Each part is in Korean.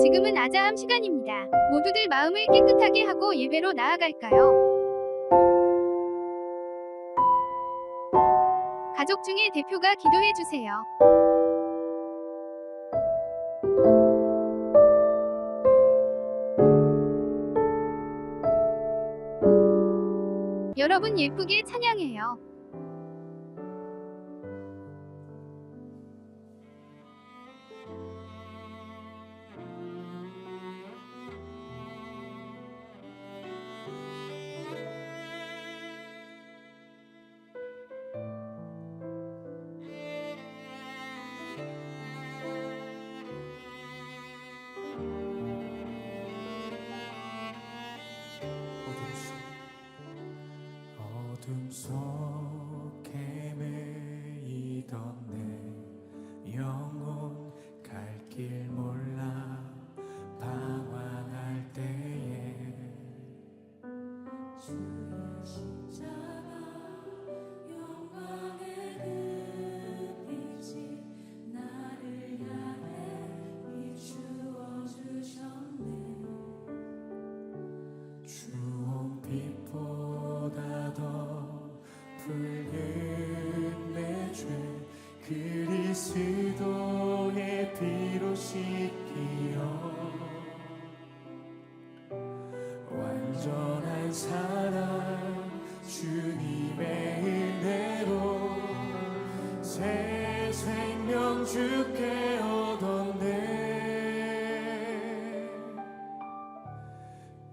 지금은 아자함 시간입니다. 모두들 마음을 깨끗하게 하고 예배로 나아갈까요? 가족 중에 대표가 기도해 주세요. 여러분 예쁘게 찬양해요. 어둠 속 헤매이던 내 영혼 갈 길 몰라 방황할 때에 주의 십자가 영광의 그 빛이 나를 향해 비추어 주셨네. 주온 빛보다 더 붉은 내 죄 그리스도의 피로 씻기어 완전한 사랑 주님의 은혜로 새 생명 주께 얻었네.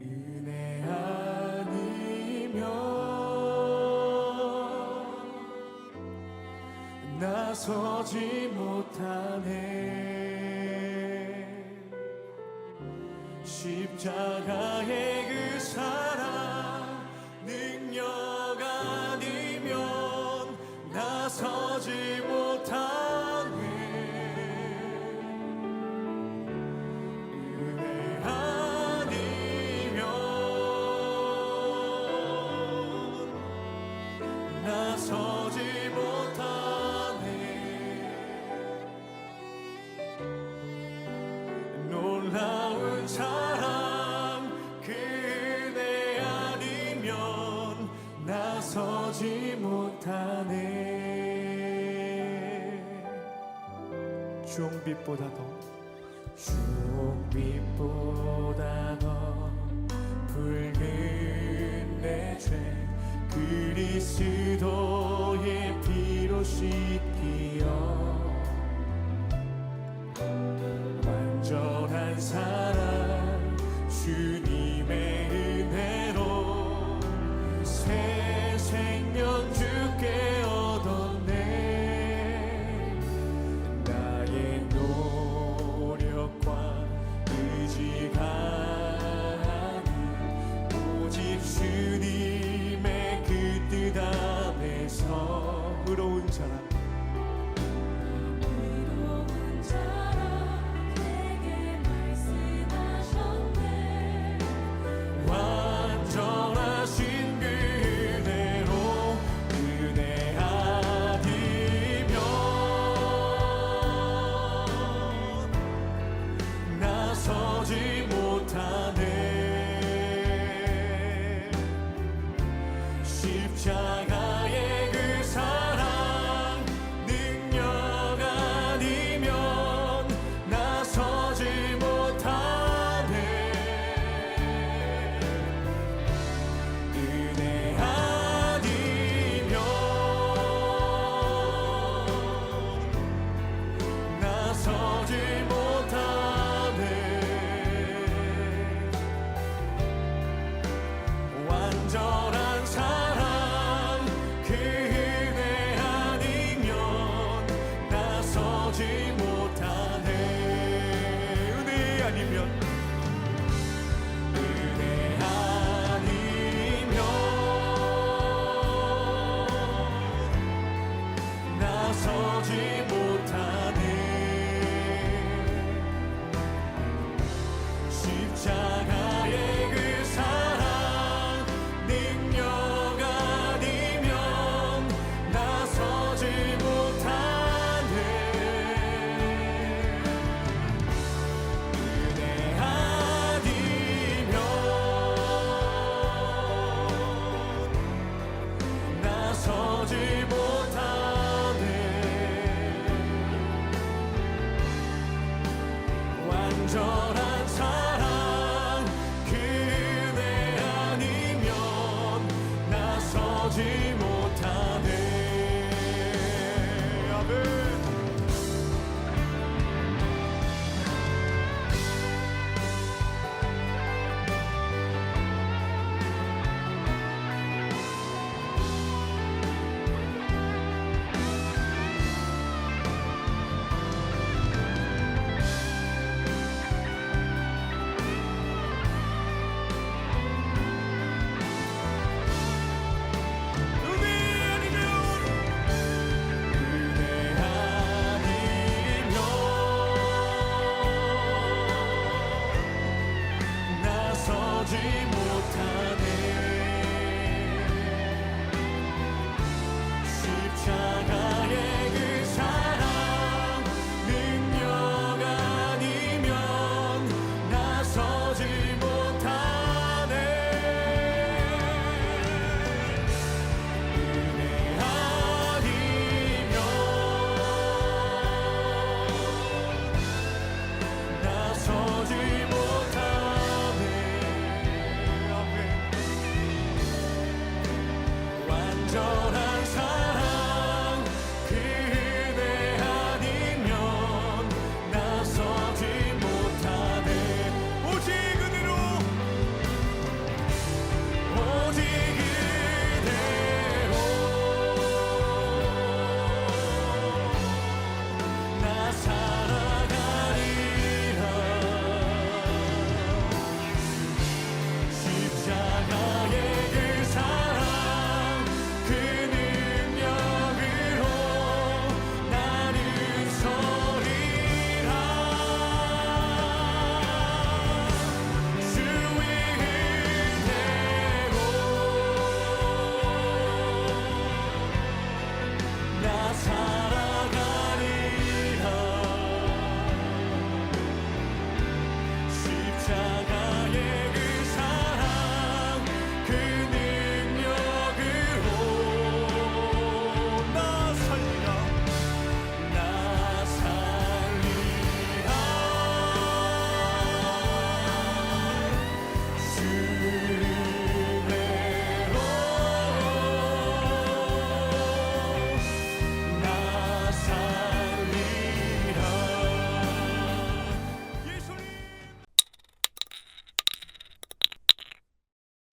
은혜 아니면 나서지 못하네. 십자가의 그 사랑 능력 아니면 나서지 못하네. 은혜 아니면 나서지 못하네. 놀라운 사랑 그 은혜 아니면 나서지 못하네. 주홍빛보다 더 주홍빛보다 더 붉은 내 죄 그리스도의 피로 씻기어 완전한 사랑 주님의 은혜로 새 생명 주께 얻었네. 나의 노력과 의지가 아닌 오직 주님의 그 뜻 안에서 의로운 자랑 완전하신 그대로 은혜 아니면 나서지 못하네. 십자가의 그 사랑 능력 아니면 나서지 못하네. 은혜 아니면 나서지 못하네. 완전한 사랑 그 은혜 아니면 나서지 못하네. 은혜 아니면 은혜 아니면 나서지 못하네. 십자가의 그 사랑 능력 아니면 나서지 못하네.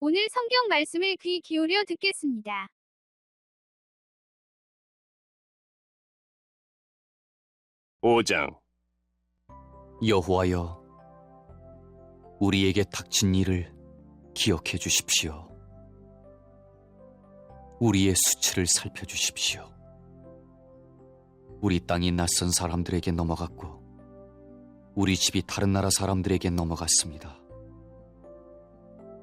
오늘 성경 말씀을 귀 기울여 듣겠습니다. 오장 여호와여, 우리에게 닥친 일을 기억해 주십시오. 우리의 수치를 살펴주십시오. 우리 땅이 낯선 사람들에게 넘어갔고 우리 집이 다른 나라 사람들에게 넘어갔습니다.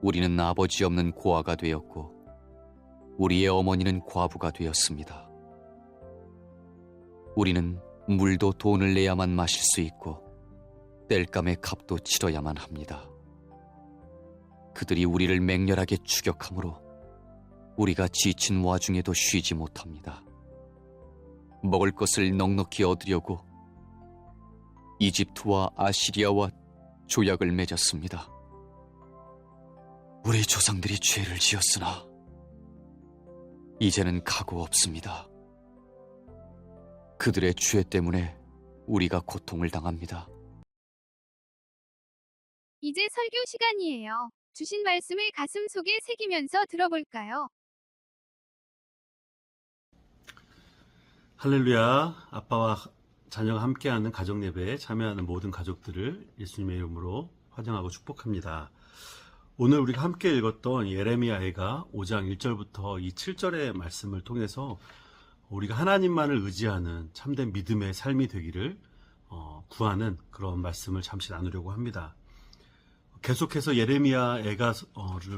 우리는 아버지 없는 고아가 되었고 우리의 어머니는 과부가 되었습니다. 우리는 물도 돈을 내야만 마실 수 있고 땔감의 값도 치러야만 합니다. 그들이 우리를 맹렬하게 추격하므로 우리가 지친 와중에도 쉬지 못합니다. 먹을 것을 넉넉히 얻으려고 이집트와 아시리아와 조약을 맺었습니다. 우리 조상들이 죄를 지었으나 이제는 각오 없습니다. 그들의 죄 때문에 우리가 고통을 당합니다. 이제 설교 시간이에요. 주신 말씀을 가슴 속에 새기면서 들어볼까요? 할렐루야. 아빠와 자녀가 함께하는 가정 예배에 참여하는 모든 가족들을 예수님의 이름으로 환영하고 축복합니다. 오늘 우리가 함께 읽었던 예레미야가 5장 1절부터 이 7절의 말씀을 통해서 우리가 하나님만을 의지하는 참된 믿음의 삶이 되기를 구하는 그런 말씀을 잠시 나누려고 합니다. 계속해서 예레미야를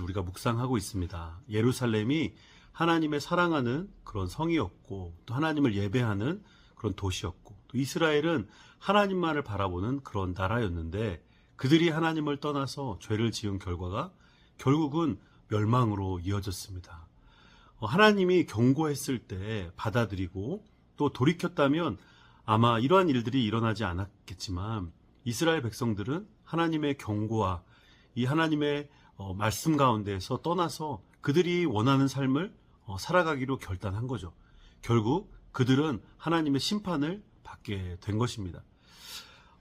우리가 묵상하고 있습니다. 예루살렘이 하나님의 사랑하는 그런 성이었고 또 하나님을 예배하는 그런 도시였고 또 이스라엘은 하나님만을 바라보는 그런 나라였는데 그들이 하나님을 떠나서 죄를 지은 결과가 결국은 멸망으로 이어졌습니다. 하나님이 경고했을 때 받아들이고 또 돌이켰다면 아마 이러한 일들이 일어나지 않았겠지만 이스라엘 백성들은 하나님의 경고와 이 하나님의 말씀 가운데에서 떠나서 그들이 원하는 삶을 살아가기로 결단한 거죠. 결국 그들은 하나님의 심판을 받게 된 것입니다.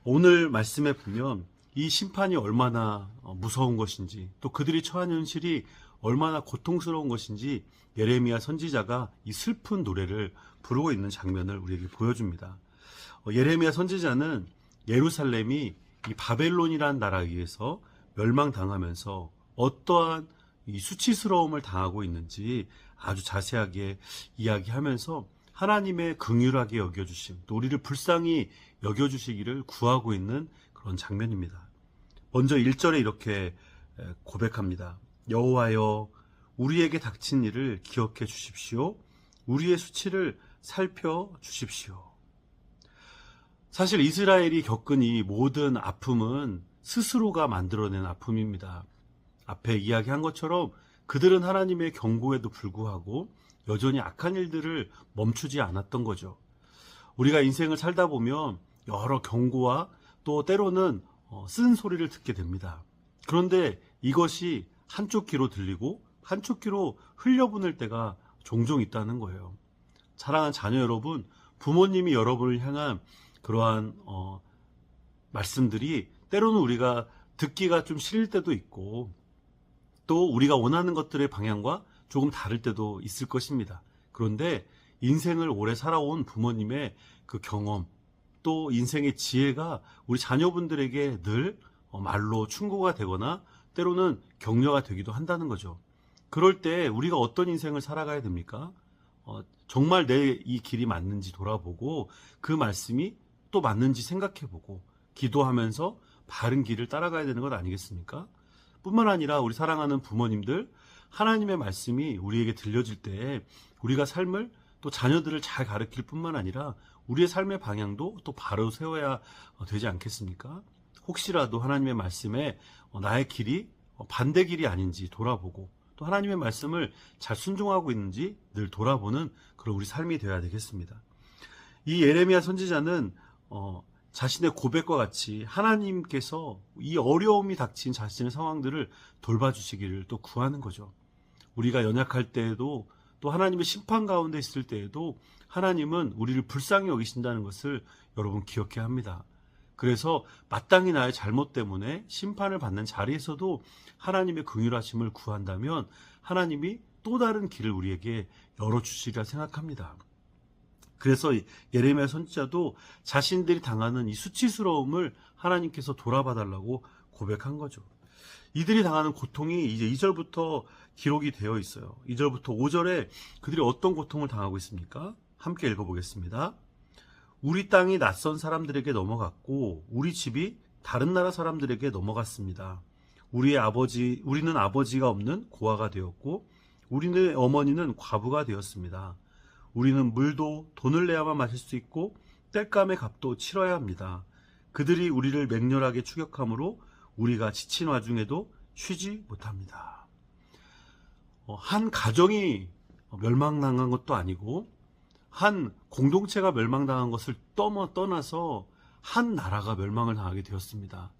오늘 말씀에 보면 이 심판이 얼마나 무서운 것인지 또 그들이 처한 현실이 얼마나 고통스러운 것인지 예레미야 선지자가 이 슬픈 노래를 부르고 있는 장면을 우리에게 보여줍니다. 예레미야 선지자는 예루살렘이 이 바벨론이라는 나라에 의해서 멸망당하면서 어떠한 이 수치스러움을 당하고 있는지 아주 자세하게 이야기하면서 하나님의 긍휼하게 여겨주심, 또 우리를 불쌍히 여겨주시기를 구하고 있는 그런 장면입니다. 먼저 1절에 이렇게 고백합니다. 여호와여, 우리에게 닥친 일을 기억해 주십시오. 우리의 수치를 살펴주십시오. 사실 이스라엘이 겪은 이 모든 아픔은 스스로가 만들어낸 아픔입니다. 앞에 이야기한 것처럼 그들은 하나님의 경고에도 불구하고 여전히 악한 일들을 멈추지 않았던 거죠. 우리가 인생을 살다 보면 여러 경고와 또 때로는 쓴 소리를 듣게 됩니다. 그런데 이것이 한쪽 귀로 들리고 한쪽 귀로 흘려보낼 때가 종종 있다는 거예요. 사랑하는 자녀 여러분, 부모님이 여러분을 향한 그러한 말씀들이 때로는 우리가 듣기가 좀 싫을 때도 있고 또 우리가 원하는 것들의 방향과 조금 다를 때도 있을 것입니다. 그런데 인생을 오래 살아온 부모님의 그 경험 또 인생의 지혜가 우리 자녀분들에게 늘 말로 충고가 되거나 때로는 격려가 되기도 한다는 거죠. 그럴 때 우리가 어떤 인생을 살아가야 됩니까? 정말 내 이 길이 맞는지 돌아보고 그 말씀이 또 맞는지 생각해보고 기도하면서 바른 길을 따라가야 되는 것 아니겠습니까? 뿐만 아니라 우리 사랑하는 부모님들, 하나님의 말씀이 우리에게 들려질 때 우리가 삶을 또 자녀들을 잘 가르칠 뿐만 아니라 우리의 삶의 방향도 또 바로 세워야 되지 않겠습니까? 혹시라도 하나님의 말씀에 나의 길이 반대 길이 아닌지 돌아보고 또 하나님의 말씀을 잘 순종하고 있는지 늘 돌아보는 그런 우리 삶이 되어야 되겠습니다. 이 예레미야 선지자는 자신의 고백과 같이 하나님께서 이 어려움이 닥친 자신의 상황들을 돌봐주시기를 또 구하는 거죠. 우리가 연약할 때에도 또 하나님의 심판 가운데 있을 때에도 하나님은 우리를 불쌍히 여기신다는 것을 여러분 기억해야 합니다. 그래서 마땅히 나의 잘못 때문에 심판을 받는 자리에서도 하나님의 긍휼하심을 구한다면 하나님이 또 다른 길을 우리에게 열어주시리라 생각합니다. 그래서 예레미야 선지자도 자신들이 당하는 이 수치스러움을 하나님께서 돌아봐달라고 고백한 거죠. 이들이 당하는 고통이 이제 2절부터 기록이 되어 있어요. 2절부터 5절에 그들이 어떤 고통을 당하고 있습니까? 함께 읽어보겠습니다. 우리 땅이 낯선 사람들에게 넘어갔고 우리 집이 다른 나라 사람들에게 넘어갔습니다. 우리는 아버지가 없는 고아가 되었고 우리는 어머니는 과부가 되었습니다. 우리는 물도 돈을 내야만 마실 수 있고 땔감의 값도 치러야 합니다. 그들이 우리를 맹렬하게 추격함으로 우리가 지친 와중에도 쉬지 못합니다. 한 가정이 멸망당한 것도 아니고 한 공동체가 멸망당한 것을 떠나서 한 나라가 멸망을 당하게 되었습니다.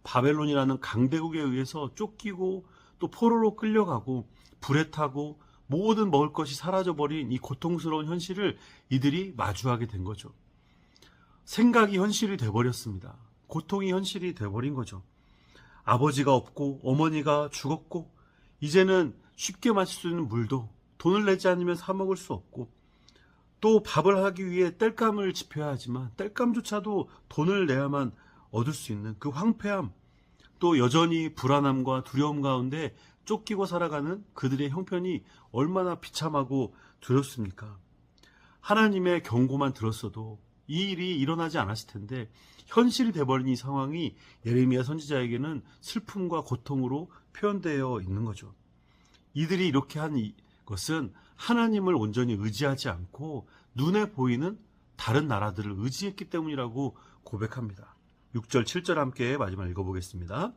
바벨론이라는 강대국에 의해서 쫓기고 또 포로로 끌려가고 불에 타고 모든 먹을 것이 사라져버린 이 고통스러운 현실을 이들이 마주하게 된 거죠. 생각이 현실이 돼버렸습니다. 고통이 현실이 돼버린 거죠. 아버지가 없고 어머니가 죽었고 이제는 쉽게 마실 수 있는 물도 돈을 내지 않으면 사 먹을 수 없고 또 밥을 하기 위해 땔감을 지펴야 하지만 땔감조차도 돈을 내야만 얻을 수 있는 그 황폐함, 또 여전히 불안함과 두려움 가운데 쫓기고 살아가는 그들의 형편이 얼마나 비참하고 두렵습니까? 하나님의 경고만 들었어도 이 일이 일어나지 않았을 텐데 현실이 돼버린 이 상황이 예레미야 선지자에게는 슬픔과 고통으로 표현되어 있는 거죠. 이들이 이렇게 한 것은 하나님을 온전히 의지하지 않고 눈에 보이는 다른 나라들을 의지했기 때문이라고 고백합니다. 6절, 7절 함께 마지막 읽어보겠습니다.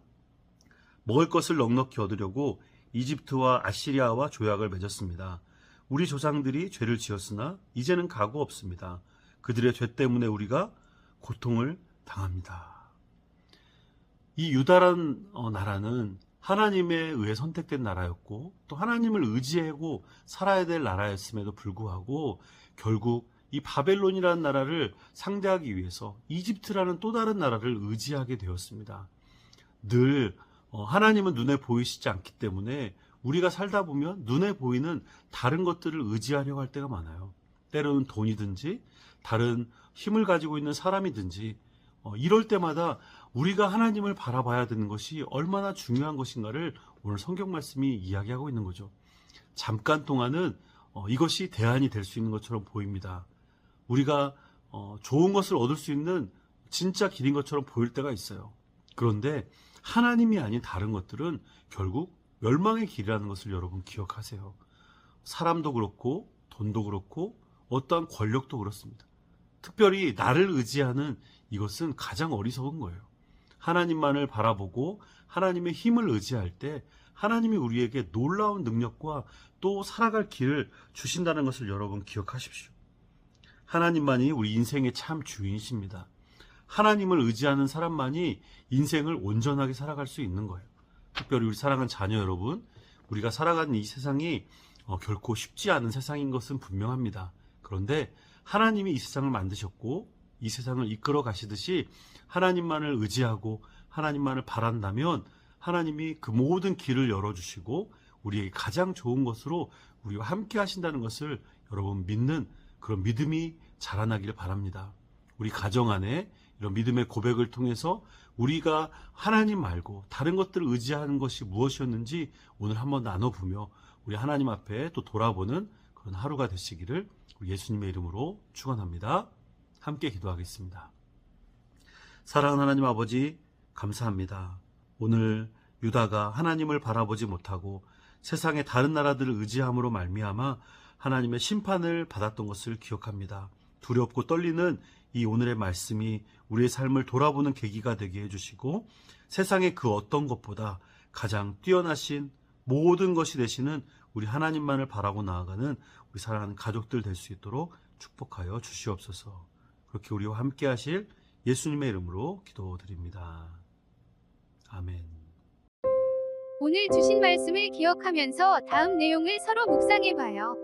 먹을 것을 넉넉히 얻으려고 이집트와 아시리아와 조약을 맺었습니다. 우리 조상들이 죄를 지었으나 이제는 각오 없습니다. 그들의 죄 때문에 우리가 고통을 당합니다. 이 유다란 나라는 하나님에 의해 선택된 나라였고 또 하나님을 의지하고 살아야 될 나라였음에도 불구하고 결국 이 바벨론이라는 나라를 상대하기 위해서 이집트라는 또 다른 나라를 의지하게 되었습니다. 늘 하나님은 눈에 보이시지 않기 때문에 우리가 살다 보면 눈에 보이는 다른 것들을 의지하려고 할 때가 많아요. 때로는 돈이든지 다른 힘을 가지고 있는 사람이든지 이럴 때마다 우리가 하나님을 바라봐야 되는 것이 얼마나 중요한 것인가를 오늘 성경 말씀이 이야기하고 있는 거죠. 잠깐 동안은 이것이 대안이 될 수 있는 것처럼 보입니다. 우리가 좋은 것을 얻을 수 있는 진짜 길인 것처럼 보일 때가 있어요. 그런데 하나님이 아닌 다른 것들은 결국 멸망의 길이라는 것을 여러분 기억하세요. 사람도 그렇고 돈도 그렇고 어떠한 권력도 그렇습니다. 특별히 나를 의지하는 이것은 가장 어리석은 거예요. 하나님만을 바라보고 하나님의 힘을 의지할 때 하나님이 우리에게 놀라운 능력과 또 살아갈 길을 주신다는 것을 여러분 기억하십시오. 하나님만이 우리 인생의 참 주인이십니다. 하나님을 의지하는 사람만이 인생을 온전하게 살아갈 수 있는 거예요. 특별히 우리 사랑하는 자녀 여러분, 우리가 살아가는 이 세상이 결코 쉽지 않은 세상인 것은 분명합니다. 그런데 하나님이 이 세상을 만드셨고 이 세상을 이끌어 가시듯이 하나님만을 의지하고 하나님만을 바란다면 하나님이 그 모든 길을 열어주시고 우리에게 가장 좋은 것으로 우리와 함께 하신다는 것을 여러분 믿는 그런 믿음이 자라나기를 바랍니다. 우리 가정 안에 이런 믿음의 고백을 통해서 우리가 하나님 말고 다른 것들을 의지하는 것이 무엇이었는지 오늘 한번 나눠보며 우리 하나님 앞에 또 돌아보는 그런 하루가 되시기를 우리 예수님의 이름으로 축원합니다. 함께 기도하겠습니다. 사랑하는 하나님 아버지 감사합니다. 오늘 유다가 하나님을 바라보지 못하고 세상의 다른 나라들을 의지함으로 말미암아 하나님의 심판을 받았던 것을 기억합니다. 두렵고 떨리는 이 오늘의 말씀이 우리의 삶을 돌아보는 계기가 되게 해주시고 세상의 그 어떤 것보다 가장 뛰어나신 모든 것이 되시는 우리 하나님만을 바라고 나아가는 우리 사랑하는 가족들 될 수 있도록 축복하여 주시옵소서. 그렇게 우리와 함께 하실 예수님의 이름으로 기도드립니다. 아멘. 오늘 주신 말씀을 기억하면서 다음 내용을 서로 묵상해봐요.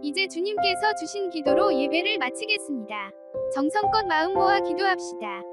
이제 주님께서 주신 기도로 예배를 마치겠습니다. 정성껏 마음 모아 기도합시다.